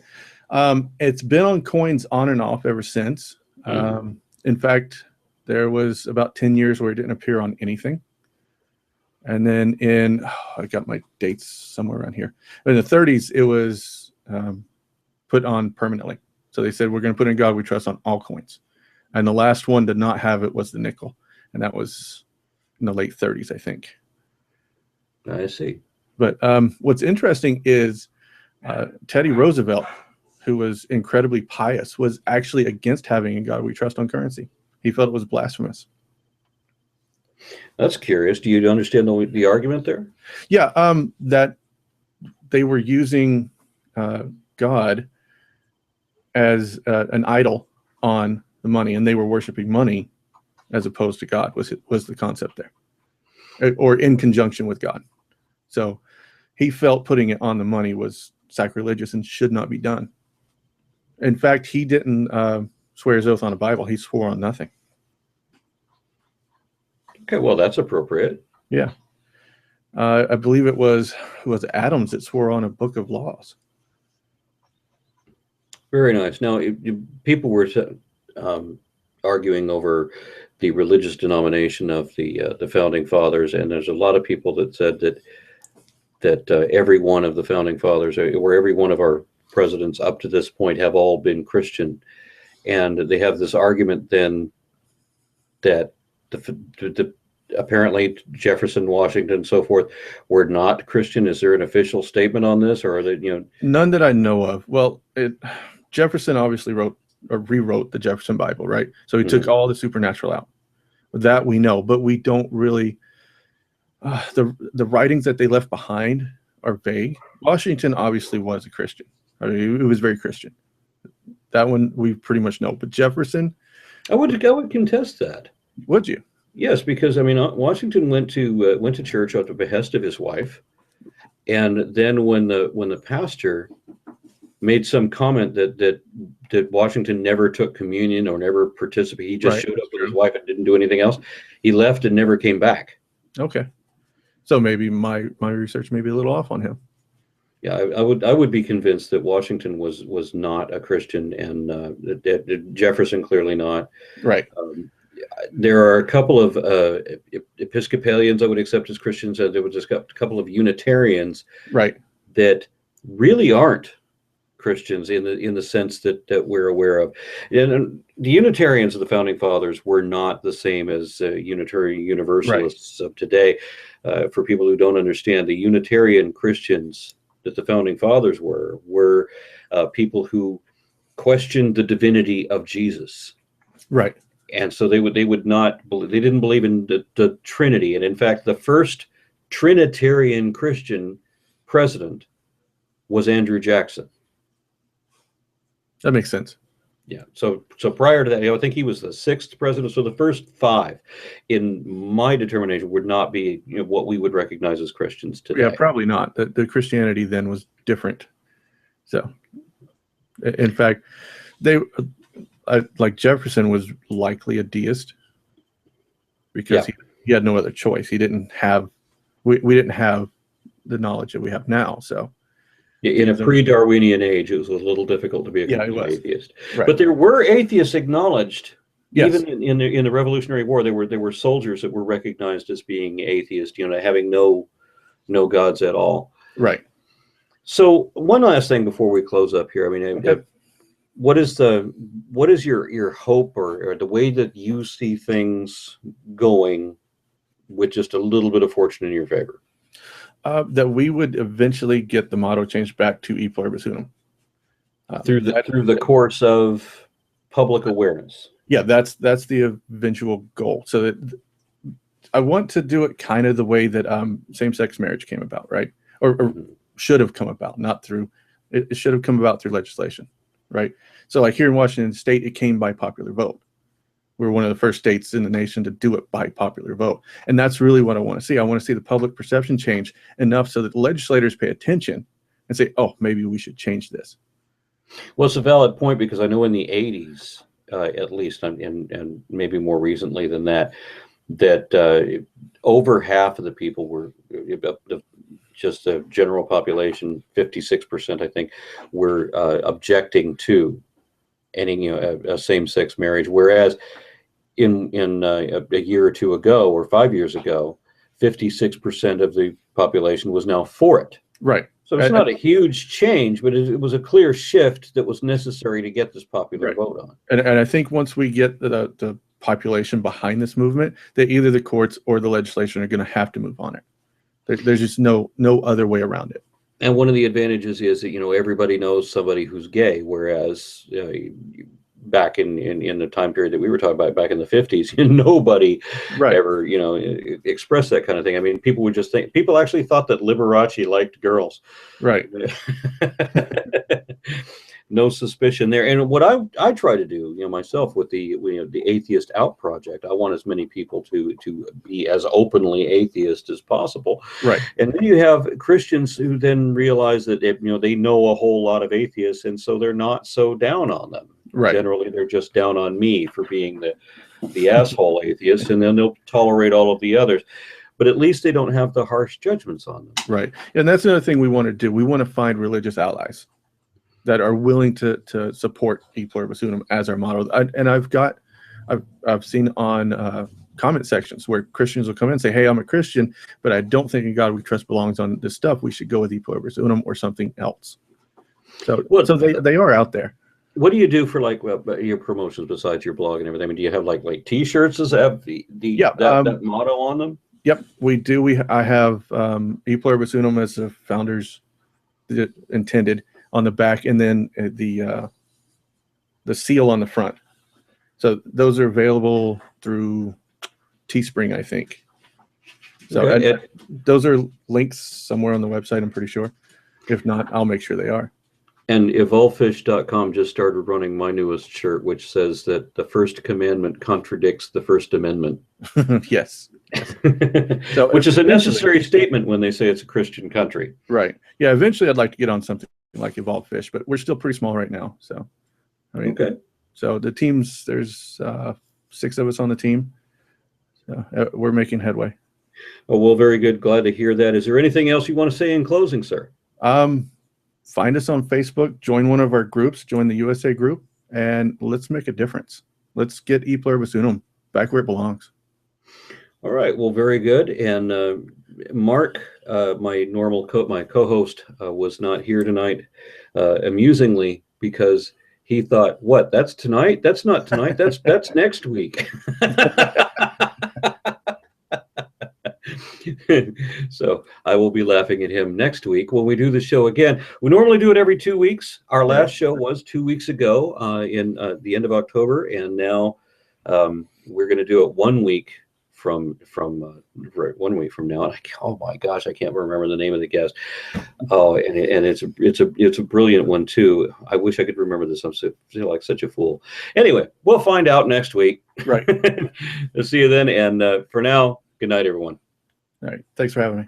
It's been on coins on and off ever since. In fact, there was about 10 years where it didn't appear on anything. And then I got my dates somewhere around here. In the 30s, it was put on permanently. So they said, we're going to put "In God We Trust" on all coins. And the last one to not have it was the nickel. And that was in the late 30s, I think. I see. But what's interesting is Teddy Roosevelt, who was incredibly pious, was actually against having "In God We Trust" on currency. He felt it was blasphemous. That's curious. Do you understand the argument there? Yeah, that they were using God as an idol on the money, and they were worshiping money as opposed to God was the concept there, or in conjunction with God. So he felt putting it on the money was sacrilegious and should not be done. In fact, he didn't swear his oath on a Bible. He swore on nothing. Okay, well, that's appropriate. Yeah. I believe it was Adams that swore on a book of laws. Very nice. Now, people were arguing over the religious denomination of the founding fathers, and there's a lot of people that said that every one of the founding fathers, or every one of our presidents up to this point, have all been Christian, and they have this argument then that apparently Jefferson, Washington, and so forth were not Christian. Is there an official statement on this, or are they, None that I know of. Well, Jefferson obviously rewrote the Jefferson Bible, right? So he took all the supernatural out. That we know, but we don't really. The writings that they left behind are vague. Washington obviously was a Christian. I mean, he was very Christian. That one we pretty much know. But Jefferson, I would contest that. would you? Yes, because I mean, Washington went to church at the behest of his wife, and then when the pastor made some comment that Washington never took communion or never participated, he just showed up with his wife and didn't do anything else. He left and never came back. Okay, so maybe my research may be a little off on him. Yeah, I would be convinced that Washington was not a Christian, and that Jefferson clearly not. Right. There are a couple of Episcopalians I would accept as Christians, and there was just a couple of Unitarians, right, that really aren't Christians in the sense that we're aware of. And the Unitarians of the Founding Fathers were not the same as Unitarian Universalists of today. For people who don't understand, the Unitarian Christians that the Founding Fathers were people who questioned the divinity of Jesus. Right. And so they didn't believe in the Trinity. And in fact, the first Trinitarian Christian president was Andrew Jackson. That makes sense. Yeah. So prior to that, I think he was the sixth president. So the first five, in my determination, would not be what we would recognize as Christians today. Yeah, probably not. The Christianity then was different. So, in fact, like Jefferson was likely a deist because he had no other choice. He didn't have, we didn't have the knowledge that we have now. So in a pre-Darwinian age, it was a little difficult to be a atheist. Right. But there were atheists acknowledged. Yes. Even in the Revolutionary War, there were soldiers that were recognized as being atheist, having no gods at all. Right. So one last thing before we close up here. I mean, what is your hope or the way that you see things going with just a little bit of fortune in your favor? That we would eventually get the motto changed back to E Pluribus Unum. Through the course of public awareness. Yeah, that's the eventual goal. So that I want to do it kind of the way that same-sex marriage came about, right? Or should have come about, not through. It should have come about through legislation, right? So like here in Washington State, it came by popular vote. We're one of the first states in the nation to do it by popular vote. And that's really what I want to see. I want to see the public perception change enough so that legislators pay attention and say, oh, maybe we should change this. Well, it's a valid point because I know in the 80s, at least, and maybe more recently than that, over half of the people were, just the general population, 56%, I think, were objecting to ending a same-sex marriage, whereas in a year or two ago or 5 years ago, 56% of the population was now for it. Right. So it's not a huge change, but it was a clear shift that was necessary to get this popular vote on. And I think once we get the population behind this movement, that either the courts or the legislation are going to have to move on it. There's just no other way around it. And one of the advantages is that everybody knows somebody who's gay, whereas back in the time period that we were talking about, back in the 50s, nobody ever expressed that kind of thing. I mean, people actually thought that Liberace liked girls. Right. No suspicion there. And what I try to do, myself with the Atheist Out project, I want as many people to be as openly atheist as possible. Right. And then you have Christians who then realize that they know a whole lot of atheists, and so they're not so down on them. Right. Generally, they're just down on me for being the asshole atheist, and then they'll tolerate all of the others. But at least they don't have the harsh judgments on them. Right. And that's another thing we want to do. We want to find religious allies that are willing to support E Pluribus Unum as our motto. I've seen on comment sections where Christians will come in and say, hey, I'm a Christian, but I don't think in God we trust belongs on this stuff. We should go with E Pluribus Unum or something else. So they are out there. What do you do for your promotions besides your blog and everything? I mean, do you have like T-shirts that have that motto on them? Yep, we do. I have E Pluribus Unum as the founders intended on the back, and then the seal on the front. So those are available through Teespring, I think. So Okay. and those are links somewhere on the website, I'm pretty sure. If not, I'll make sure they are. And evolvefish.com just started running my newest shirt, which says that the First Commandment contradicts the First Amendment. Yes. So which is a necessary statement when they say it's a Christian country. Right. Yeah. Eventually, I'd like to get on something like Evolve Fish, but we're still pretty small right now. So, I mean, Okay. So the teams, there's 6 of us on the team. So we're making headway. Oh, well, very good. Glad to hear that. Is there anything else you want to say in closing, sir? Find us on Facebook, join one of our groups, join the USA group, and let's make a difference. Let's get E Pluribus Unum back where it belongs. All right. Well, very good. And Mark, my co-host, was not here tonight, amusingly, because he thought, "What? That's tonight? That's not tonight. That's next week." So I will be laughing at him next week when we do the show again. We normally do it every 2 weeks. Our last show was 2 weeks ago in the end of October, and now we're going to do it 1 week from 1 week from now. And oh my gosh, I can't remember the name of the guest. Oh, and it's a brilliant one too. I wish I could remember this. I'm feel like such a fool. Anyway, we'll find out next week. Right. I'll see you then. And for now, good night, everyone. All right. Thanks for having me.